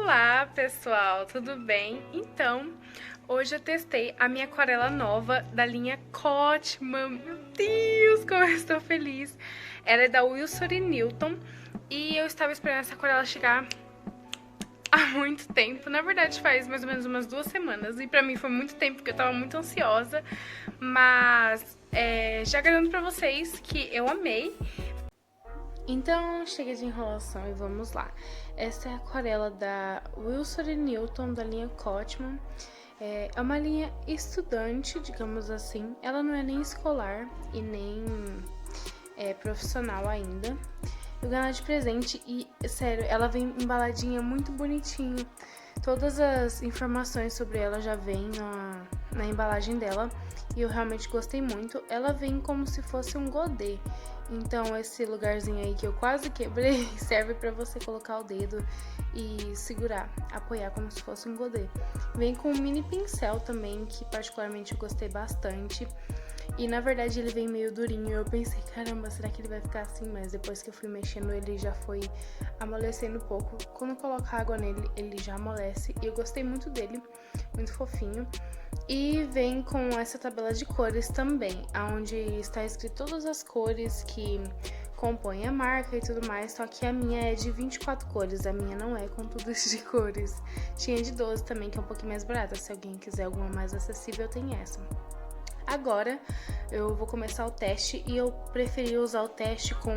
Olá pessoal, tudo bem? Então, hoje eu testei a minha aquarela nova da linha Cotman. Meu Deus, como eu estou feliz! Ela é da Winsor & Newton e eu estava esperando essa aquarela chegar há muito tempo. Na verdade faz mais ou menos umas 2 semanas e pra mim foi muito tempo porque eu tava muito ansiosa. Mas já garanto pra vocês que eu amei. Então, chega de enrolação e vamos lá. Essa é a aquarela da Winsor & Newton, da linha Cotman. É uma linha estudante, digamos assim. Ela não é nem escolar e nem profissional ainda. Eu ganhei ela de presente e, sério, ela vem embaladinha muito bonitinho. Todas as informações sobre ela já vêm na embalagem dela e eu realmente gostei muito. Ela vem como se fosse um godê. Então esse lugarzinho aí que eu quase quebrei serve pra você colocar o dedo e segurar, apoiar como se fosse um godê. Vem com um mini pincel também, que particularmente eu gostei bastante. E na verdade ele vem meio durinho, eu pensei, caramba, será que ele vai ficar assim? Mas depois que eu fui mexendo ele já foi amolecendo um pouco. Quando colocar água nele, ele já amolece e eu gostei muito dele, muito fofinho. E vem com essa tabela de cores também, onde está escrito todas as cores que compõem a marca e tudo mais, só que a minha é de 24 cores, a minha não é com tudo isso de cores. Tinha de 12 também, que é um pouquinho mais barata, se alguém quiser alguma mais acessível, tem essa. Agora eu vou começar o teste e eu preferi usar o teste com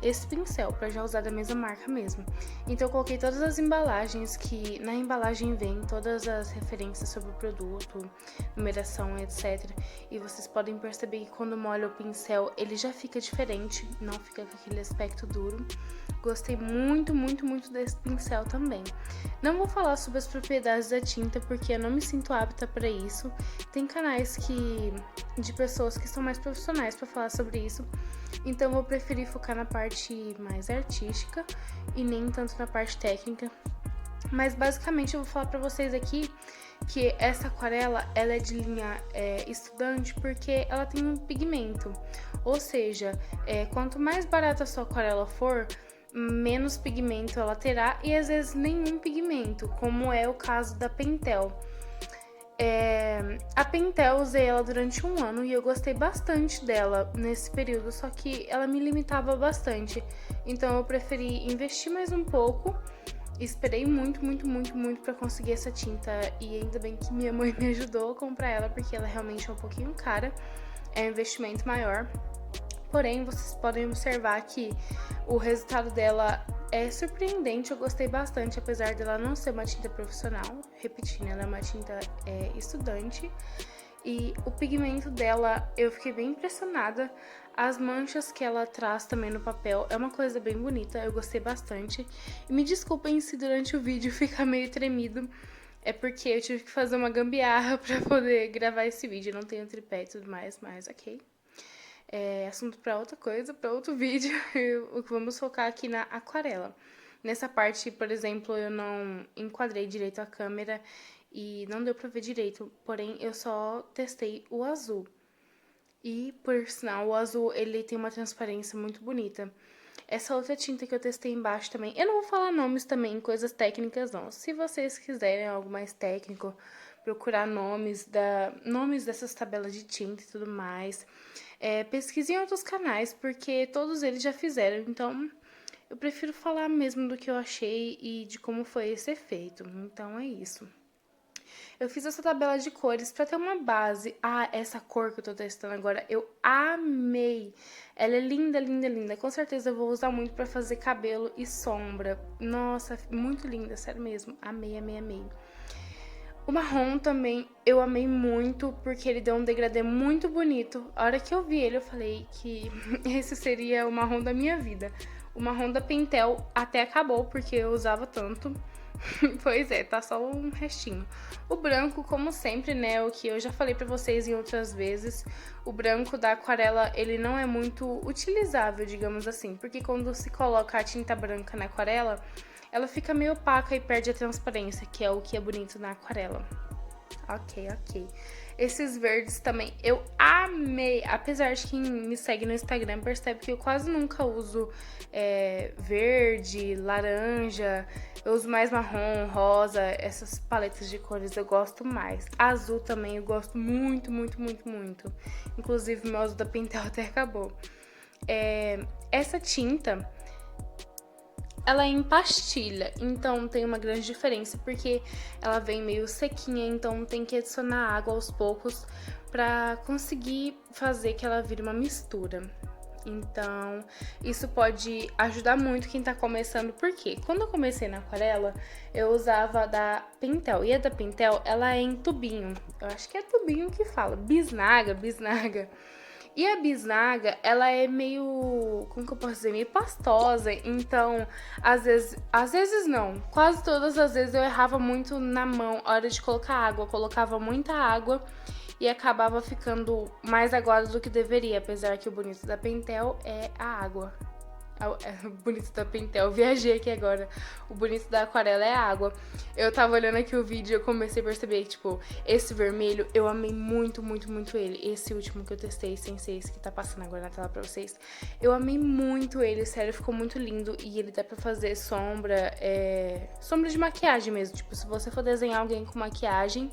esse pincel, para já usar da mesma marca mesmo. Então eu coloquei todas as embalagens, que na embalagem vem todas as referências sobre o produto, numeração, etc. E vocês podem perceber que quando molha o pincel ele já fica diferente, não fica com aquele aspecto duro. Gostei muito, muito, muito desse pincel também. Não vou falar sobre as propriedades da tinta porque eu não me sinto apta para isso. Tem canais de pessoas que são mais profissionais para falar sobre isso. Então eu vou preferir focar na parte mais artística e nem tanto na parte técnica. Mas basicamente eu vou falar para vocês aqui que essa aquarela ela é de linha estudante porque ela tem um pigmento. Ou seja, quanto mais barata a sua aquarela for, menos pigmento ela terá e às vezes nenhum pigmento, como é o caso da Pentel. A Pentel usei ela durante 1 ano e eu gostei bastante dela nesse período, só que ela me limitava bastante, então eu preferi investir mais um pouco. Esperei muito, muito, muito, muito pra conseguir essa tinta e ainda bem que minha mãe me ajudou a comprar ela, porque ela realmente é um pouquinho cara, é um investimento maior. Porém, vocês podem observar que o resultado dela é surpreendente, eu gostei bastante, apesar dela não ser uma tinta profissional. Repetindo, ela é uma tinta estudante. E o pigmento dela, eu fiquei bem impressionada. As manchas que ela traz também no papel é uma coisa bem bonita, eu gostei bastante. E me desculpem se durante o vídeo fica meio tremido, é porque eu tive que fazer uma gambiarra pra poder gravar esse vídeo. Eu não tenho tripé e tudo mais, mas ok. Assunto para outra coisa, para outro vídeo. Vamos focar aqui na aquarela. Nessa parte, por exemplo, eu não enquadrei direito a câmera e não deu pra ver direito, porém eu só testei o azul. E, por sinal, o azul ele tem uma transparência muito bonita. Essa outra tinta que eu testei embaixo também, eu não vou falar nomes também, coisas técnicas não. Se vocês quiserem algo mais técnico, procurar nomes dessas tabelas de tinta e tudo mais, pesquise em outros canais, porque todos eles já fizeram, então eu prefiro falar mesmo do que eu achei e de como foi esse efeito. Então é isso. Eu fiz essa tabela de cores pra ter uma base. Essa cor que eu tô testando agora, eu amei. Ela é linda, linda, linda. Com certeza eu vou usar muito pra fazer cabelo e sombra. Nossa, muito linda, sério mesmo. Amei, amei, amei. O marrom também eu amei muito, porque ele deu um degradê muito bonito. A hora que eu vi ele, eu falei que esse seria o marrom da minha vida. O marrom da Pentel até acabou, porque eu usava tanto. Pois é, tá só um restinho. O branco, como sempre, né, o que eu já falei pra vocês em outras vezes, o branco da aquarela, ele não é muito utilizável, digamos assim, porque quando se coloca a tinta branca na aquarela, ela fica meio opaca e perde a transparência, que é o que é bonito na aquarela. Ok. Esses verdes também eu amei. Apesar de quem me segue no Instagram percebe que eu quase nunca uso verde, laranja. Eu uso mais marrom, rosa, essas paletas de cores eu gosto mais. Azul também eu gosto muito, muito, muito, muito. Inclusive meu azul da Pentel até acabou. Essa tinta, ela é em pastilha, então tem uma grande diferença, porque ela vem meio sequinha, então tem que adicionar água aos poucos pra conseguir fazer que ela vire uma mistura. Então, isso pode ajudar muito quem tá começando, porque quando eu comecei na aquarela, eu usava a da Pentel, e a da Pentel, ela é em tubinho, eu acho que é tubinho que fala, bisnaga, bisnaga. E a bisnaga, ela é meio, como que eu posso dizer, meio pastosa, então, às vezes não, quase todas as vezes eu errava muito na mão, a hora de colocar água, eu colocava muita água e acabava ficando mais aguado do que deveria, apesar que o bonito da Pentel é a água. O bonito da Pentel, viajei aqui agora. O bonito da aquarela é a água. Eu tava olhando aqui o vídeo e eu comecei a perceber que, tipo, esse vermelho, eu amei muito, muito, muito ele. Esse último que eu testei, sem ser esse que tá passando agora na tela pra vocês. Eu amei muito ele, sério, ficou muito lindo. E ele dá pra fazer sombra, sombra de maquiagem mesmo. Tipo, se você for desenhar alguém com maquiagem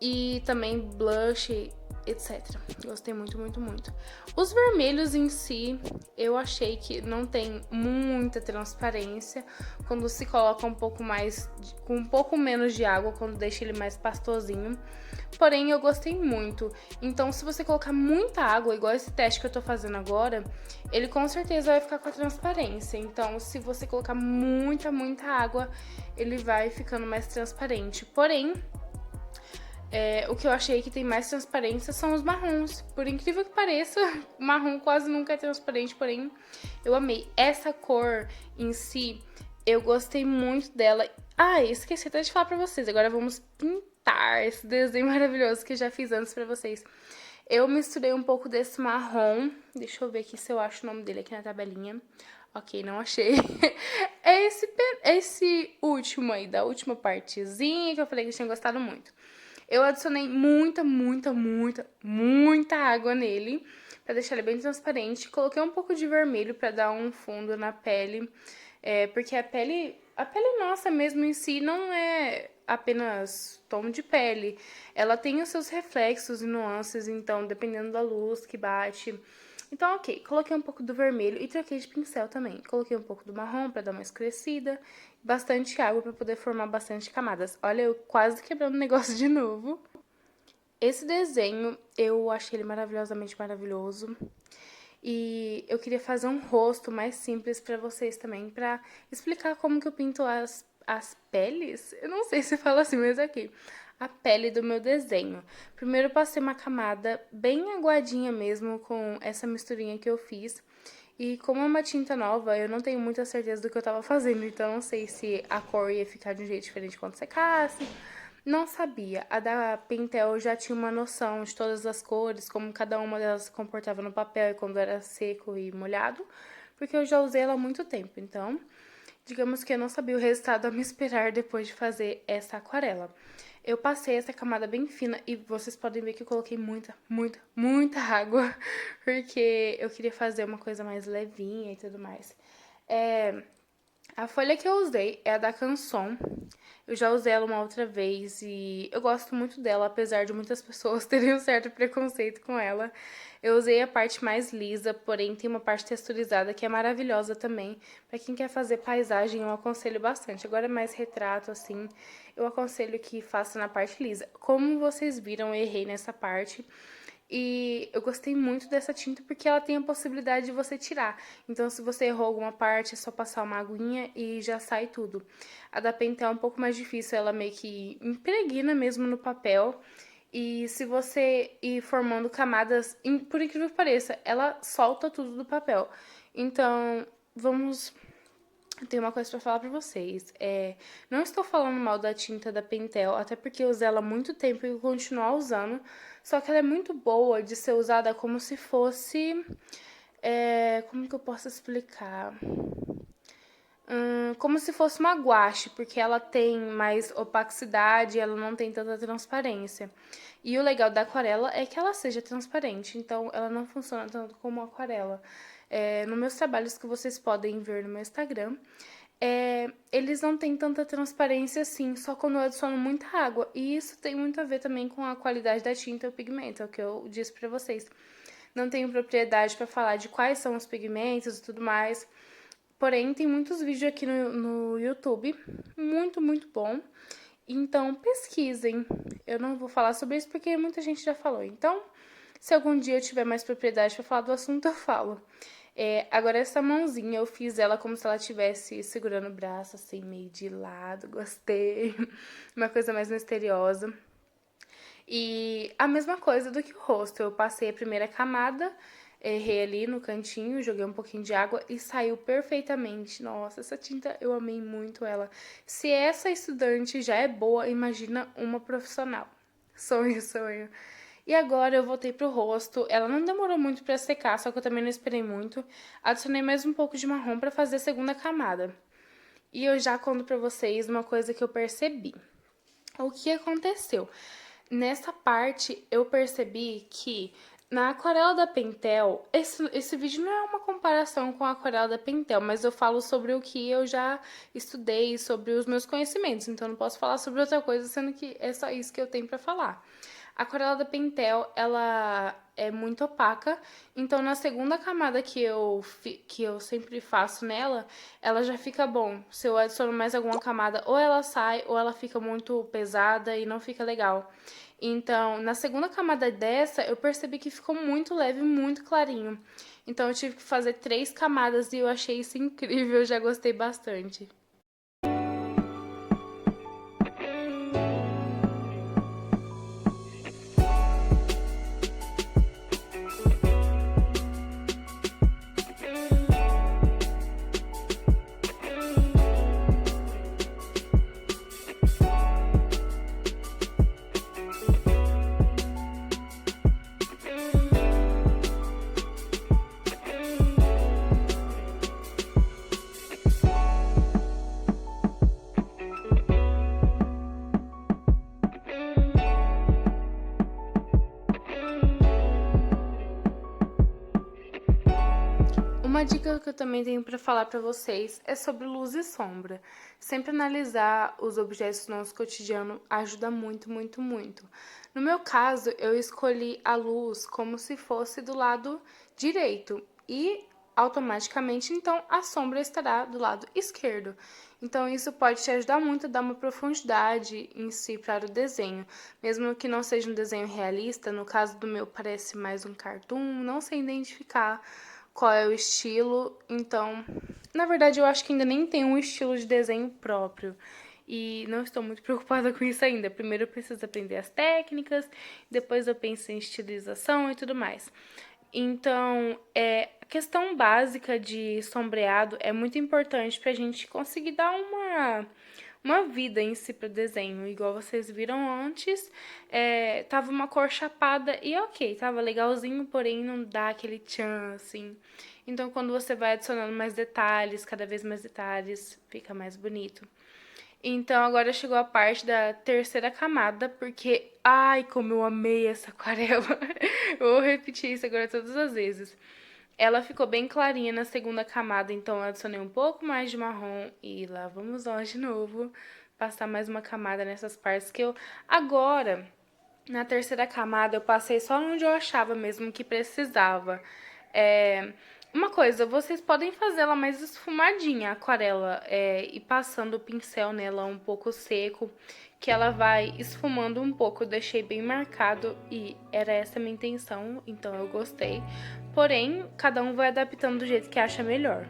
e também blush, etc. Gostei muito, muito, muito. Os vermelhos em si, eu achei que não tem muita transparência quando se coloca um pouco mais, com um pouco menos de água, quando deixa ele mais pastosinho. Porém, eu gostei muito. Então, se você colocar muita água, igual esse teste que eu tô fazendo agora, ele com certeza vai ficar com a transparência. Então, se você colocar muita, muita água, ele vai ficando mais transparente. Porém, o que eu achei que tem mais transparência são os marrons. Por incrível que pareça, o marrom quase nunca é transparente, porém eu amei. Essa cor em si, eu gostei muito dela. Ah, esqueci até de falar pra vocês. Agora vamos pintar esse desenho maravilhoso que eu já fiz antes pra vocês. Eu misturei um pouco desse marrom. Deixa eu ver aqui se eu acho o nome dele aqui na tabelinha. Ok, não achei. É esse último aí, da última partezinha que eu falei que eu tinha gostado muito. Eu adicionei muita, muita, muita, muita água nele, pra deixar ele bem transparente. Coloquei um pouco de vermelho pra dar um fundo na pele, porque a pele nossa mesmo em si não é apenas tom de pele. Ela tem os seus reflexos e nuances, então dependendo da luz que bate. Então, ok, coloquei um pouco do vermelho e troquei de pincel também. Coloquei um pouco do marrom pra dar uma escurecida, bastante água pra poder formar bastante camadas. Olha, eu quase quebrando o negócio de novo. Esse desenho, eu achei ele maravilhosamente maravilhoso. E eu queria fazer um rosto mais simples pra vocês também, pra explicar como que eu pinto as peles. Eu não sei se fala assim, mas aqui. A pele do meu desenho. Primeiro eu passei uma camada bem aguadinha mesmo com essa misturinha que eu fiz. E como é uma tinta nova, eu não tenho muita certeza do que eu tava fazendo, então não sei se a cor ia ficar de um jeito diferente quando secasse. Não sabia. A da Pentel já tinha uma noção de todas as cores, como cada uma delas se comportava no papel e quando era seco e molhado, porque eu já usei ela há muito tempo, então digamos que eu não sabia o resultado a me esperar depois de fazer essa aquarela. Eu passei essa camada bem fina e vocês podem ver que eu coloquei muita, muita, muita água, porque eu queria fazer uma coisa mais levinha e tudo mais. A folha que eu usei é a da Canson. Eu já usei ela uma outra vez e eu gosto muito dela, apesar de muitas pessoas terem um certo preconceito com ela. Eu usei a parte mais lisa, porém tem uma parte texturizada que é maravilhosa também. Pra quem quer fazer paisagem, eu aconselho bastante. Agora mais retrato, assim, eu aconselho que faça na parte lisa. Como vocês viram, eu errei nessa parte. E eu gostei muito dessa tinta porque ela tem a possibilidade de você tirar. Então, se você errou alguma parte, é só passar uma aguinha e já sai tudo. A da Pentel é um pouco mais difícil, ela meio que impregna mesmo no papel. E se você ir formando camadas, por incrível que pareça, ela solta tudo do papel. Então, vamos... Eu tenho uma coisa pra falar pra vocês. Não estou falando mal da tinta da Pentel, até porque eu usei ela há muito tempo e vou continuar usando. Só que ela é muito boa de ser usada como se fosse... como que eu posso explicar? como se fosse uma guache, porque ela tem mais opacidade, ela não tem tanta transparência. E o legal da aquarela é que ela seja transparente, então ela não funciona tanto como aquarela. Nos meus trabalhos que vocês podem ver no meu Instagram, eles não têm tanta transparência assim, só quando eu adiciono muita água. E isso tem muito a ver também com a qualidade da tinta e o pigmento, é o que eu disse pra vocês. Não tenho propriedade para falar de quais são os pigmentos e tudo mais. Porém, tem muitos vídeos aqui no YouTube, muito bom. Então, pesquisem. Eu não vou falar sobre isso porque muita gente já falou. Então, se algum dia eu tiver mais propriedade para falar do assunto, eu falo. Agora, essa mãozinha, eu fiz ela como se ela estivesse segurando o braço, assim, meio de lado. Gostei. Uma coisa mais misteriosa. E a mesma coisa do que o rosto. Eu passei a primeira camada, errei ali no cantinho, joguei um pouquinho de água e saiu perfeitamente. Nossa, essa tinta eu amei muito ela. Se essa estudante já é boa, imagina uma profissional. Sonho, sonho. E agora eu voltei pro rosto. Ela não demorou muito pra secar, só que eu também não esperei muito. Adicionei mais um pouco de marrom pra fazer a segunda camada. E eu já conto pra vocês uma coisa que eu percebi. O que aconteceu? Nessa parte, eu percebi que na aquarela da Pentel, esse vídeo não é uma comparação com a aquarela da Pentel, mas eu falo sobre o que eu já estudei, sobre os meus conhecimentos, então não posso falar sobre outra coisa, sendo que é só isso que eu tenho pra falar. A aquarela da Pentel, ela é muito opaca, então na segunda camada que eu sempre faço nela, ela já fica bom. Se eu adiciono mais alguma camada, ou ela sai, ou ela fica muito pesada e não fica legal. Então, na segunda camada dessa, eu percebi que ficou muito leve, muito clarinho. Então, eu tive que fazer 3 camadas e eu achei isso incrível, eu já gostei bastante. Uma dica que eu também tenho para falar para vocês é sobre luz e sombra. Sempre analisar os objetos do nosso cotidiano ajuda muito. No meu caso, eu escolhi a luz como se fosse do lado direito e automaticamente, então, a sombra estará do lado esquerdo. Então, isso pode te ajudar muito a dar uma profundidade em si para o desenho. Mesmo que não seja um desenho realista, no caso do meu parece mais um cartoon, não sei identificar qual é o estilo, então, na verdade eu acho que ainda nem tenho um estilo de desenho próprio e não estou muito preocupada com isso ainda. Primeiro eu preciso aprender as técnicas, depois eu penso em estilização e tudo mais. Então, a questão básica de sombreado é muito importante pra gente conseguir dar uma vida em si pro desenho. Igual vocês viram antes, tava uma cor chapada e ok, tava legalzinho, porém não dá aquele tchan, assim. Então, quando você vai adicionando mais detalhes, cada vez mais detalhes, fica mais bonito. Então, agora chegou a parte da terceira camada, porque, ai, como eu amei essa aquarela. Eu vou repetir isso agora todas as vezes. Ela ficou bem clarinha na segunda camada, então eu adicionei um pouco mais de marrom e lá vamos nós de novo passar mais uma camada nessas partes que eu... Agora, na terceira camada, eu passei só onde eu achava mesmo que precisava. Uma coisa, vocês podem fazê-la mais esfumadinha, a aquarela, e passando o pincel nela um pouco seco, que ela vai esfumando um pouco. Eu deixei bem marcado e era essa a minha intenção, então eu gostei. Porém, cada um vai adaptando do jeito que acha melhor.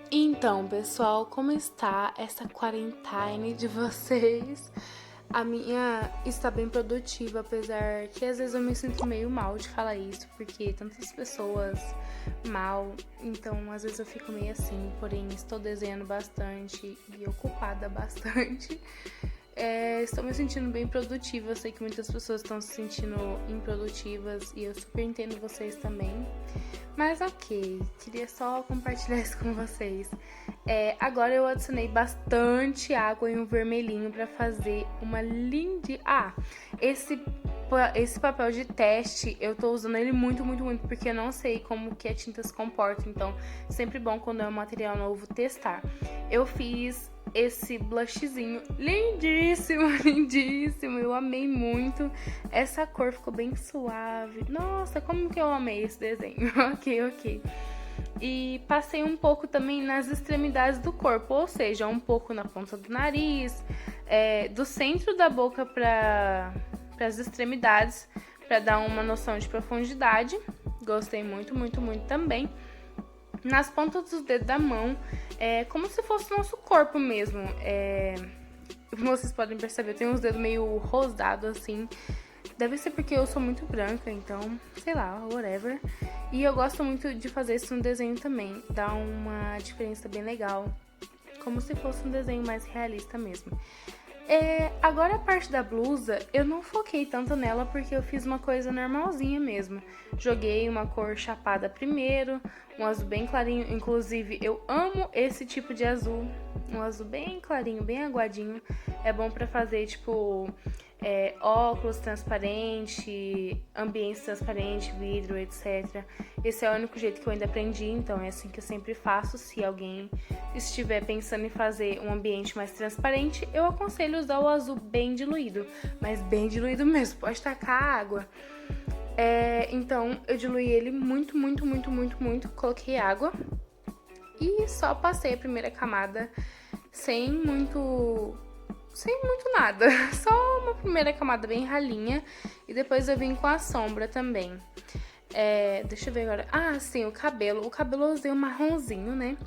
Então, pessoal, como está essa quarentine de vocês? A minha está bem produtiva, apesar que às vezes eu me sinto meio mal de falar isso, porque tantas pessoas mal, então às vezes eu fico meio assim, porém estou desenhando bastante e ocupada bastante. Estou me sentindo bem produtiva. Eu sei que muitas pessoas estão se sentindo improdutivas e eu super entendo vocês também. Mas ok, queria só compartilhar isso com vocês. Agora eu adicionei bastante água em um vermelhinho para fazer uma linda... esse papel de teste, eu tô usando ele muito, muito, muito, porque eu não sei como que a tinta se comporta, então sempre bom quando é um material novo testar. Eu fiz esse blushzinho lindíssimo, lindíssimo, eu amei muito. Essa cor ficou bem suave. Nossa, como que eu amei esse desenho. Ok. E passei um pouco também nas extremidades do corpo, ou seja, um pouco na ponta do nariz, do centro da boca para as extremidades, para dar uma noção de profundidade. Gostei muito, muito, muito também. Nas pontas dos dedos da mão, como se fosse o nosso corpo mesmo. Como vocês podem perceber, eu tenho os dedos meio rosados assim. Deve ser porque eu sou muito branca, então, sei lá, whatever. E eu gosto muito de fazer isso no desenho também. Dá uma diferença bem legal. Como se fosse um desenho mais realista mesmo. Agora a parte da blusa, eu não foquei tanto nela porque eu fiz uma coisa normalzinha mesmo. Joguei uma cor chapada primeiro, um azul bem clarinho. Inclusive, eu amo esse tipo de azul. Um azul bem clarinho, bem aguadinho. É bom pra fazer, tipo, óculos transparente, ambiente transparente, vidro, etc. Esse é o único jeito que eu ainda aprendi, então é assim que eu sempre faço. Se alguém estiver pensando em fazer um ambiente mais transparente, eu aconselho usar o azul bem diluído, mas bem diluído mesmo, pode tacar água. Então eu diluí ele muito, muito, muito, muito, muito, coloquei água e só passei a primeira camada sem muito nada, só uma primeira camada bem ralinha e depois eu vim com a sombra também. Deixa eu ver agora. Sim, o cabelo eu usei um marronzinho, né?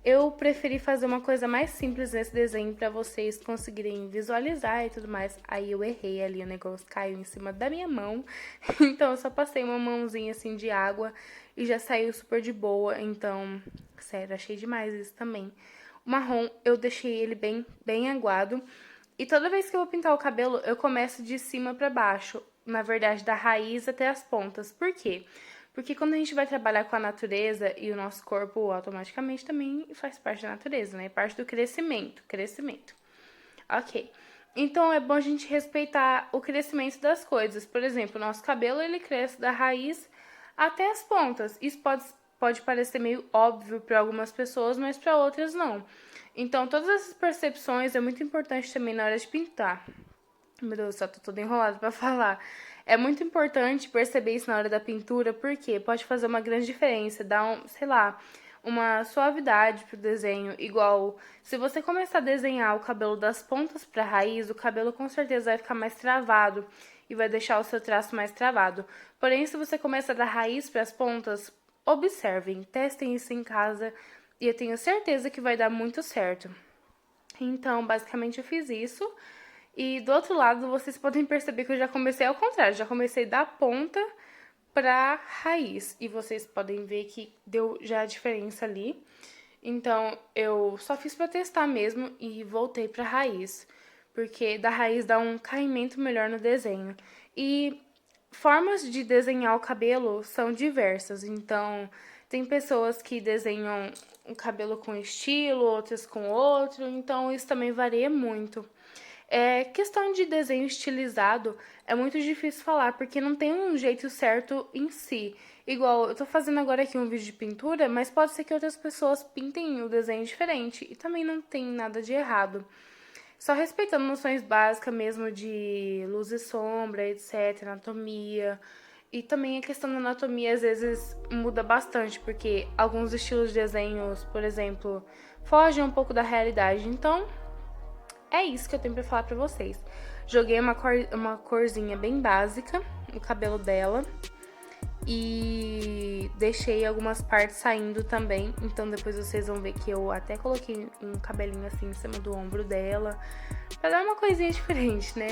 Eu preferi fazer uma coisa mais simples nesse desenho pra vocês conseguirem visualizar e tudo mais. Aí eu errei ali, o negócio caiu em cima da minha mão. Então eu só passei uma mãozinha assim de água e já saiu super de boa. Então, sério, achei demais isso também. O marrom, eu deixei ele bem, bem aguado. E toda vez que eu vou pintar o cabelo, eu começo de cima pra baixo. Na verdade, da raiz até as pontas. Por quê? Porque quando a gente vai trabalhar com a natureza e o nosso corpo automaticamente também faz parte da natureza, né? Parte do crescimento. Ok. Então, é bom a gente respeitar o crescimento das coisas. Por exemplo, o nosso cabelo, ele cresce da raiz até as pontas. Isso pode parecer meio óbvio para algumas pessoas, mas para outras não. Então, todas essas percepções é muito importante também na hora de pintar. Meu Deus, só tô toda enrolada pra falar. É muito importante perceber isso na hora da pintura, porque pode fazer uma grande diferença, dar uma suavidade pro desenho. Igual, se você começar a desenhar o cabelo das pontas pra raiz, o cabelo com certeza vai ficar mais travado e vai deixar o seu traço mais travado. Porém, se você começa da raiz pras pontas, observem, testem isso em casa e eu tenho certeza que vai dar muito certo. Então, basicamente eu fiz isso. E do outro lado, vocês podem perceber que eu já comecei ao contrário. Já comecei da ponta pra raiz. E vocês podem ver que deu já a diferença ali. Então, eu só fiz pra testar mesmo e voltei pra raiz. Porque da raiz dá um caimento melhor no desenho. E formas de desenhar o cabelo são diversas. Então, tem pessoas que desenham o cabelo com estilo, outras com outro. Então, isso também varia muito. Questão de desenho estilizado é muito difícil falar, porque não tem um jeito certo em si. Igual, eu tô fazendo agora aqui um vídeo de pintura, mas pode ser que outras pessoas pintem o desenho diferente, e também não tem nada de errado. Só respeitando noções básicas mesmo de luz e sombra, etc, anatomia. E também a questão da anatomia às vezes muda bastante, porque alguns estilos de desenhos, por exemplo, fogem um pouco da realidade, então... É isso que eu tenho pra falar pra vocês. Joguei uma corzinha bem básica no cabelo dela. E deixei algumas partes saindo também. Então depois vocês vão ver que eu até coloquei um cabelinho assim em cima do ombro dela. Pra dar uma coisinha diferente, né?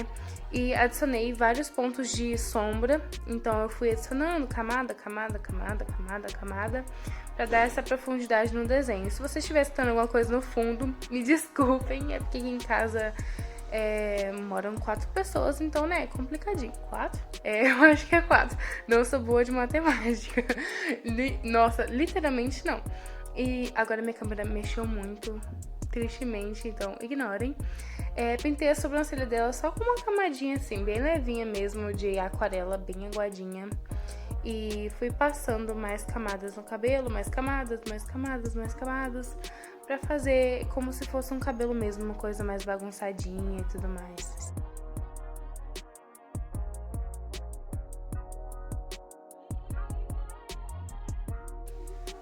E adicionei vários pontos de sombra. Então eu fui adicionando camada, pra dar essa profundidade no desenho. Se você estiver escutando alguma coisa no fundo, me desculpem, é porque aqui em casa Moram 4 pessoas, então, né, é complicadinho. 4? Eu acho que é 4. Não sou boa de matemática. Nossa, literalmente não. E agora minha câmera mexeu muito, tristemente, então ignorem. Pintei a sobrancelha dela só com uma camadinha assim, bem levinha mesmo, de aquarela, bem aguadinha. E fui passando mais camadas no cabelo, mais camadas, mais camadas, mais camadas, pra fazer como se fosse um cabelo mesmo, uma coisa mais bagunçadinha e tudo mais.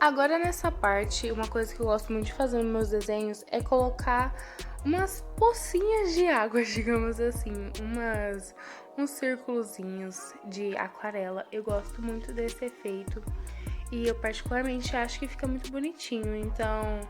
Agora nessa parte, uma coisa que eu gosto muito de fazer nos meus desenhos é colocar umas pocinhas de água, digamos assim, uns círculozinhos de aquarela. Eu gosto muito desse efeito e eu particularmente acho que fica muito bonitinho, então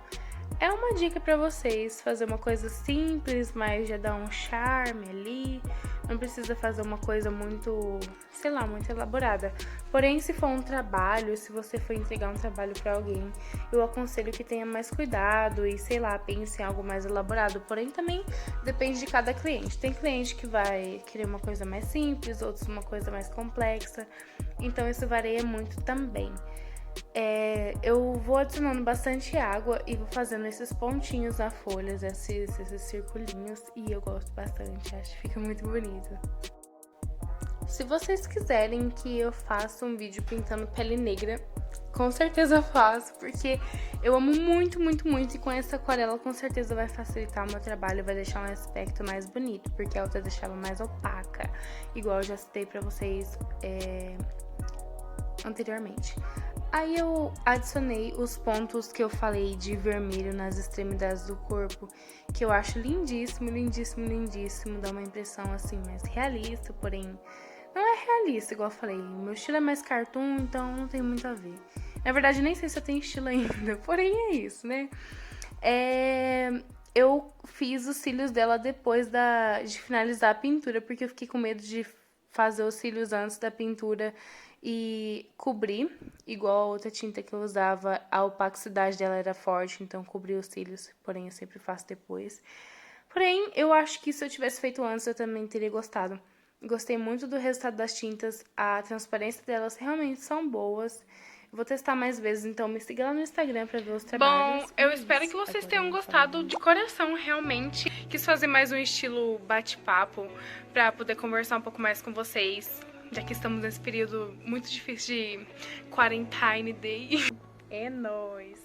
é uma dica pra vocês, fazer uma coisa simples, mas já dá um charme ali. Não precisa fazer uma coisa muito, sei lá, muito elaborada. Porém, se for um trabalho, se você for entregar um trabalho pra alguém, eu aconselho que tenha mais cuidado e, sei lá, pense em algo mais elaborado. Porém, também depende de cada cliente. Tem cliente que vai querer uma coisa mais simples, outros uma coisa mais complexa. Então, isso varia muito também. Eu vou adicionando bastante água e vou fazendo esses pontinhos na folha, esses circulinhos, e eu gosto bastante, acho que fica muito bonito. Se vocês quiserem que eu faça um vídeo pintando pele negra, com certeza eu faço, porque eu amo muito, muito, muito, e com essa aquarela com certeza vai facilitar o meu trabalho, vai deixar um aspecto mais bonito, porque a outra deixava mais opaca, igual eu já citei pra vocês anteriormente. Aí eu adicionei os pontos que eu falei de vermelho nas extremidades do corpo, que eu acho lindíssimo, lindíssimo, lindíssimo. Dá uma impressão assim mais realista, porém não é realista, igual eu falei. Meu estilo é mais cartoon, então não tem muito a ver. Na verdade, nem sei se eu tenho estilo ainda, porém é isso, né? Eu fiz os cílios dela depois de finalizar a pintura, porque eu fiquei com medo de fazer os cílios antes da pintura e cobrir, igual a outra tinta que eu usava, a opacidade dela era forte, então cobri os cílios, porém eu sempre faço depois. Porém, eu acho que se eu tivesse feito antes, eu também teria gostado. Gostei muito do resultado das tintas, a transparência delas realmente são boas. Vou testar mais vezes, então me siga lá no Instagram pra ver os trabalhos. Bom, eu espero que vocês tenham gostado de coração, realmente. Quis fazer mais um estilo bate-papo pra poder conversar um pouco mais com vocês, já que estamos nesse período muito difícil de quarantine day. É nóis!